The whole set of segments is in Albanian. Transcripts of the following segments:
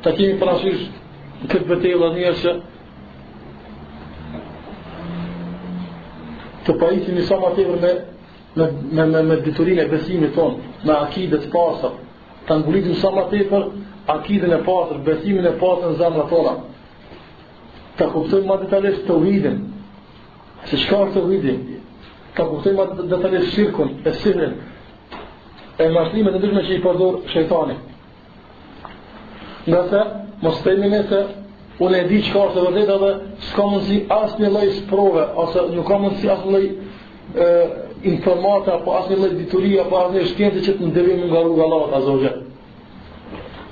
ta kemi parasysh këtë betejë njerëz që të pajisemi sa më tepër me diturinë e besimit tonë, me akide të pastër, ta ngullitim sa më tepër akiden e pastër, besimin e pastër në zemrat tona. Ta kuptojmë më detajisht tauhidin, se çka është tauhidi, ta kuptojmë më detajisht shirkun, e sihrin, e marrëdhëniet e ndryshme që i përdor shejtani. Nga se, mos themi ne se unë e di çka është e vërtetë dhe s'ka mundësi asnjë lloj sprove, ose nuk ka mundësi asnjë lloj informata, apo asnjë lloj diturie, apo asnjë shkencë që të ndevijmë nga rruga e Allahut azza wa jall.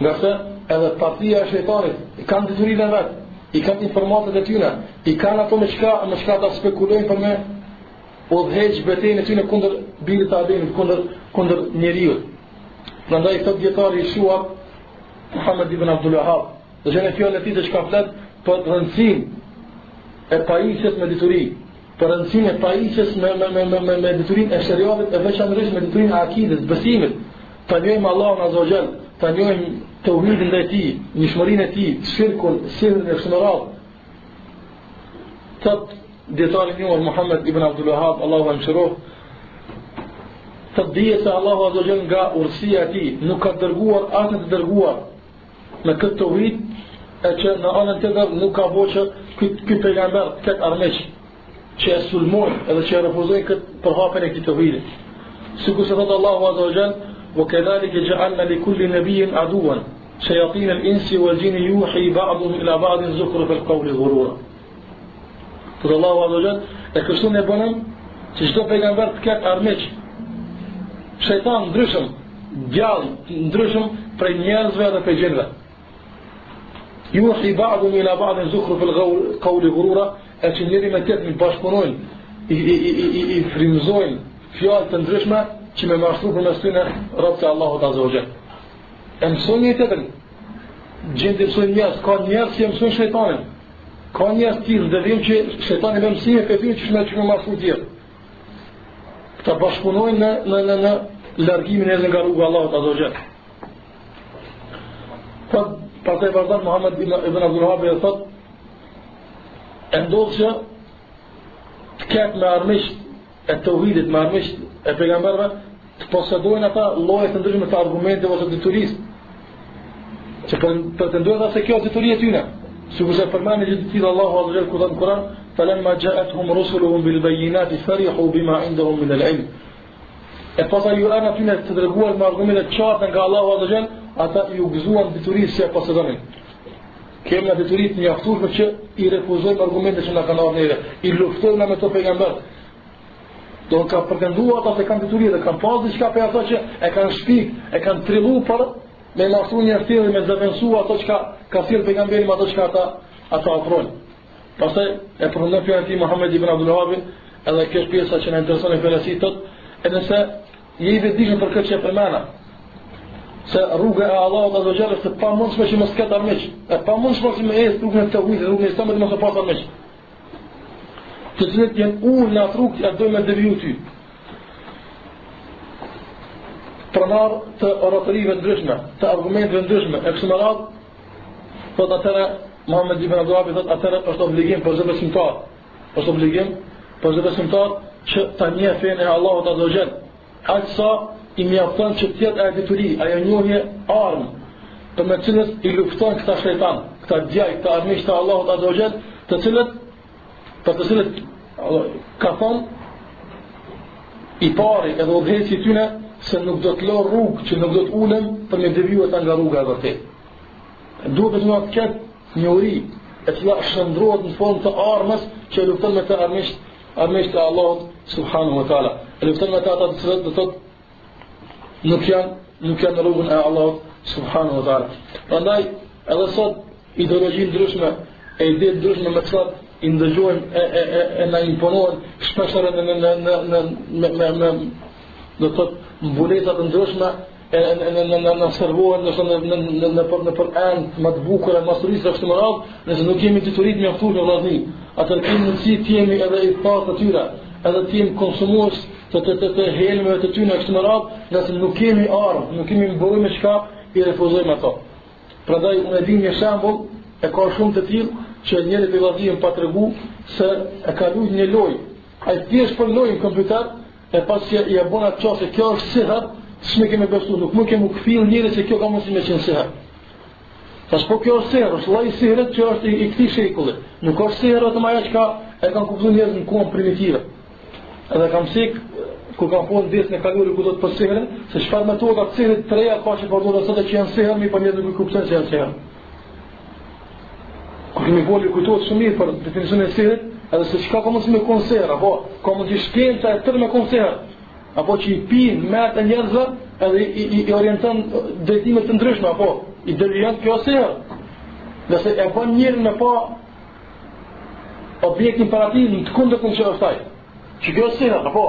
Nga se, edhe partia e shejtanit i kanë diturinë e vet, i kanë informatat e tyre, i kanë ato me çka ta spekulojnë për me udhëheq betejën e tyre kundër birit të Ademit, kundër njeriu. Prandaj këtë dietari i shuar Muhammed ibn Abdul Wahhab, dhe gjene fjallë e ti të që ka flet për rëndësin e pajisjes me dituri, për rëndësin e pajisjes me diturin e shëriatit, e veçanërisht me diturin e akides, besimit, të njojmë Allahun azza wa jall, të njojmë tauhidin dhe ti, nishmërin e ti, shirkun, sihrin e shëmërat. Tëtë djetari njëmër Muhammed ibn Abdul Wahhab, Allahu amshiroh, të dhije se Allahu azza wa jall nga urësia ti, nuk ka dërguar asë të dërguar me këtë tauhid, e që në anën tjetër nuk ka bo që këtë pejgamber këtë armiq që e sulmojnë edhe që e refuzojnë këtë përhapjen e këtij tauhidi. Sikur se thotë Allahu azza wa jall: "Wa kadhalika ja'alna li kulli nabiyyin aduwan shayatin al-insi wal jinni yuhi ba'dhum ila ba'din zukhruf al-qawli ghurura." Thotë Allahu azza wa jall, e kështu ne bënëm që çdo pejgamber të ketë armiq, shejtan ndryshëm, gjallë ndryshëm prej njerëzve dhe prej gjinëve. Yuhi ba'dhum ila ba'din zukhruf al-qawli ghurura, e që njëri me tjetrin bashkëpunojnë, i frymëzojnë fjalë të ndryshme që me mashtru për mes tyre robët e Allahut azza wa jall. E mësojnë një tjetrin, gjendë mësojnë njerëz, ka njerëz që mësojnë shejtanin, ka njerëz tillë devijim që shejtani me mësime për ty që me mashtru tjetër. Këta bashkëpunojnë në largimin e nga rruga e Allahut azza wa jall. Pastaj vazhdon Muhammed ibn Abdul Wahhab e thotë, e ndodhë që të ketë me armiq e tauhidit, me armiq e pejgamberve, të posedojnë ata lloje të ndryshme të argumenteve ose diturisë, që pretendojnë ata se kjo është dituria e tyre. Sikur se përmend gjithë Allahu azza wa jall kur në Kur'an: "Falamma ja'atuhum rusuluhum bil bayyinati farihu bima 'indahum min al-'ilm." E pastaj ju anë aty të treguar me argumente të qarta nga Allahu azza wa jall, ata ju gëzuan diturisë që e posedonin. Kemi në diturit një afturme që i refuzojmë argumente që në kanë ardhur neve, i luftojmë me to pejgamber. Do në ka pretendua ata se kanë diturit dhe kanë pas diçka për ato që e kanë shpik, e kanë trillu për me mashtru një dhe me zëvendësu ato që ka thirrë pejgamberi me ato që ata ofrojnë. Pastaj e përmendon fjalën e tij Muhammed ibn Abdul Wahhab, edhe kjo është pjesa që na intereson e fjalësit tot, e nëse je i vetëdijshëm për këtë që përmenda, se rruga e Allahut azza wa jall është e pamundshme që mos ketë armiq, e pamundshme që me ecë rrugën e tauhidit, rrugën e Islamit mos e pas armiq. Të cilët janë ullë në atë rrugë që dojnë me deviju ty. Pronar të oratorive ndryshme, të argumenteve ndryshme, e kështu me radhë, thot atëra Muhammed ibn Abdul Wahhab thot atëra është obligim për çdo besimtar. Është obligim për çdo besimtar që ta njeh fenë e Allahut azza wa jall. Aq sa i mjafton që tjetë e dituri, ajo njohje armë, për me cilët i lufton këta shejtan, këta djaj, këta armiq të Allahut azza wa jall, të cilët ka thonë i pari edhe udhëheci tyne se nuk do të lë rrugë, që nuk do të ulem për me deviju ata nga rruga e vërtetë. Duhet të ketë njohuri e cila shndrohet në formë të armës që lufton me të armiq të Allahut subhanahu wa taala. Lufton me ata të cilët do thotë nuk janë në rrugën e Allahut subhanahu wa taala. Prandaj edhe sot ideologji ndryshme e ide ndryshme me çfarë i ndëgjojmë e na imponohen shpeshherë në do të thotë mbulesa të ndryshme në servohen në për anë më të bukura më turistë kështu më radh, nëse nuk kemi diturit mjaftuar në vllazni, atëherë kemi mundësi të jemi edhe i pastë atyra, edhe të jemi konsumues të helmeve të tyre kështu më radh, nëse nuk kemi armë, nuk kemi mburoj me çka i refuzojmë ato. Prandaj unë e di një shembull, e ka shumë të tillë që njëri për vllazërin pa tregu se e ka luajtur një lojë. Ai thjesht për lojën kompjuter e pas që i e bën atë çose kjo është siher, s'më kemi besu, nuk më kemi kthyer njëri se kjo ka mundësi me qenë siher. Tash po kjo është siher, është lloj sihrit që është i këtij shekulli. Nuk është siher vetëm ajo që e kanë kuptuar njerëzit në kohën primitive. Edhe kam sik kur kam punë ditën e kaluar ku do të përsërihen, se çfarë metoda të sihrit të reja ka që përdoren sot që janë siher, mi po njerëzit nuk kuptojnë se janë siher. Kur kemi folur kujtohet shumë mirë për definicionin e sihrit, edhe se çka ka mundësi me konser, apo ka mundësi shkenca e tërë me konser, apo që i pin me të njerëzve edhe i orienton drejtime të ndryshme, apo i devijant kjo siher. Nëse e bën njërin me pa objektin para tij në të kundërtën që është ai. Që kjo është siher, apo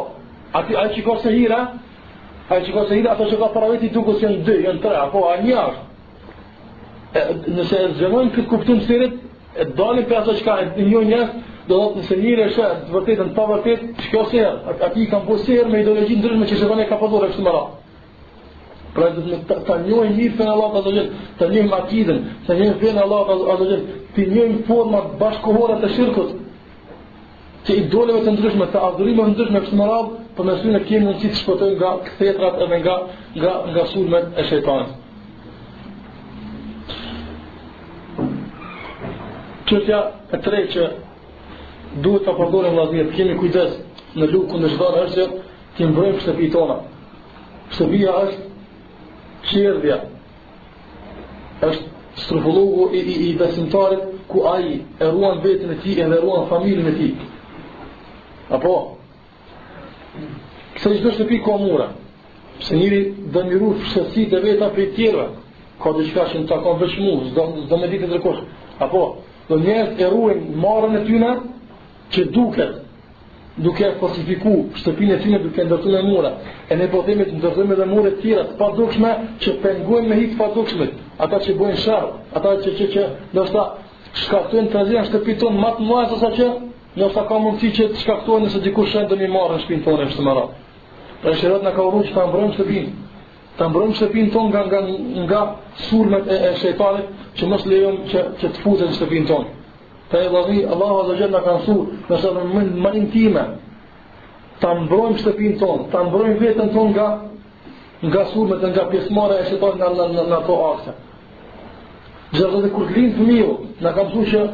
ai që ka sehira, ato që ka para vetit duket se janë 2, janë 3, apo a një është. Nëse zgjenojmë këtë kuptim sihrit, e dalim për ato që ka një njerëz, do të thotë nëse njëri është të vërtetën pa vërtet, kjo siher, aty kanë bërë siher me ideologji ndryshme që shërbën e ka përdorur kështu më radh. Pra do të ta njohim mirë fen Allahu azza wajal, ta njohim akiden, ta njohim fen Allahu azza wajal, të njohim format bashkëkohore të shirkut, që idoleve të ndryshme, të adhurimeve të ndryshme kështu më radh, përmes tyre kemi mundësi të shpëtojmë nga kthetrat edhe nga sulmet e shejtanit. Çështja e tretë që duhet të përdorim vllazërit, kemi kujdes në lukun në çdo është që të mbrojmë shtëpitë tona. Shtëpia është qerdhja, është strufullogu i besimtarit ku ai e ruan veten e tij edhe ruan familjen e tij. Apo se çdo shtëpi ka mura. Se njëri do miru fshësitë e veta për tjerëve, ka diçka që ta ka veç mua, s'do me ditë ndërkohë. Apo do njerëz e ruajnë marrën e tyre që duke falsifiku shtëpinë e tyre duke ndërtuar me mura. E ne po themi të ndërtojmë edhe mure të tjera të padukshme që pengojnë me hiç padukshmit. Ata që bojnë sharr, ata që ndoshta shkaktojnë trazia në shtëpinë tonë më të mëdha se sa që ndoshta ka mundësi që të shkaktojnë nëse dikush shën doni marrë në shtëpinë tonë kështu më radh. Pra shërat na ka urrë që ta mbrojmë shtëpinë. Ta mbrojmë shtëpinë tonë nga sulmet e shejtanit që mos lejojmë që të futet në shtëpinë tonë. Ta e vllazni, Allahu azza wajal na ka mësuar nëse më intime ta mbrojmë shtëpinë tonë, ta mbrojmë veten tonë nga sulmet, nga pjesëmarrja e shejtanit në ato akte. Gjithashtu kur lind fëmiu, na ka mësuar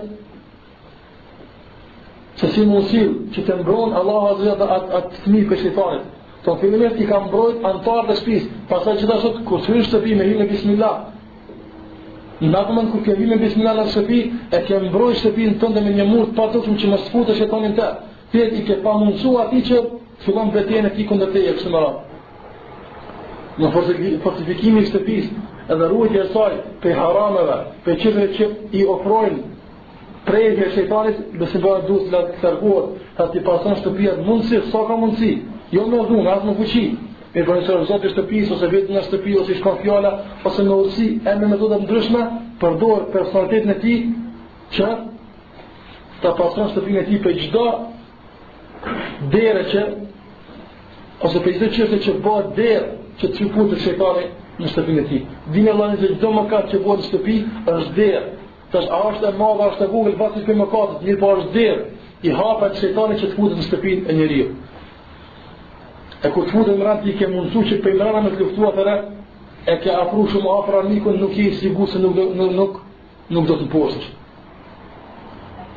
që si mundësil që të mbron Allahu azza wajal atë fëmijë për shejtanit. To fillimisht i ka mbrojt antarët e shtëpisë, pastaj gjithashtu kur hyn në shtëpi me hyrje bismillah. Në atë moment kur ke hyrë me bismillah në shtëpi, e ke mbrojt shtëpinë tënde me një mur të padukshëm që mos futet shejtani te. Ti i ke pamundsuar atij që fillon betejën e tij kundër teje kështu më radh. Në fortifikimi i shtëpisë, edhe ruajtja e saj për harameve, për çështjet që i ofrojnë prejhje e shejtanit, besimtarët duhet të largohet, aty pason shtëpia mundësi, sa ka mundësi. Jo me dhunë, as me fuqi. Me profesor zotë shtëpisë ose vetë në shtëpi ose i shkon fjala ose me udhësi e me metoda ndryshme, përdor personalitetin e tij që ta pastron shtëpinë e tij për çdo derë që ose për çdo çështje që bëhet derë që të futet shejtani në shtëpinë e tij. Dinë Allahu se çdo mëkat që bëhet në shtëpi është derë. Tash a është e madhe, a është e vogël, pasi për mëkatet, mirë po është derë i hapet shejtani që të futet në shtëpinë e njeriu. E kur të futën mërën ti ke mundësu që për mërëna me të luftu atëre, e ke afru shumë afra mikun, nuk i sigur se nuk do të posësh.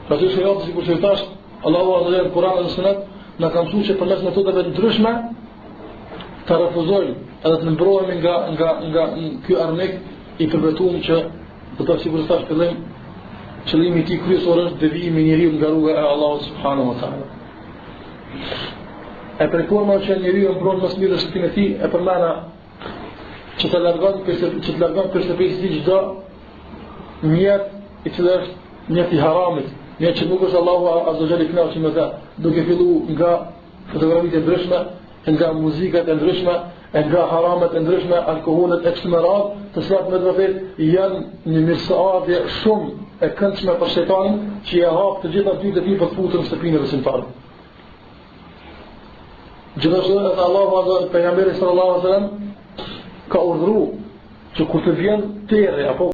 Pra që shëratë si kur që tash, Allahu azza wajal në Kur'an dhe në Sunet, në kam su që përmes metodave ndryshme, të refuzojmë edhe të nëmbrojmë nga kjo armik i përvetuam që do të sigur tash fillim, qëllimi i tij kryesor është devijimi i njeriu nga rruga e Allahut subhanahu wa taala. E për forma që njeriu mbron mos mirë shtëpinë e tij, e përmana që të largon për shtëpinë e tij çdo mjet i cili është mjet i haramit, mjet që nuk është Allahu azza wa jalla i kënaqur me ta, duke filluar nga fotografitë e ndryshme, nga muzikat e ndryshme, nga haramet e ndryshme, alkoolet e kështu me radhë, të cilat me vërtet janë një mirësiardhje shumë e këndshme për shejtanin që i hap të gjitha dyert e tij për të futur në shtëpinë e besimtarit. Gjithashtu edhe Allahu azza wa jalla pejgamberi sallallahu alaihi wasallam ka urdhëruar që kur të vjen tere, apo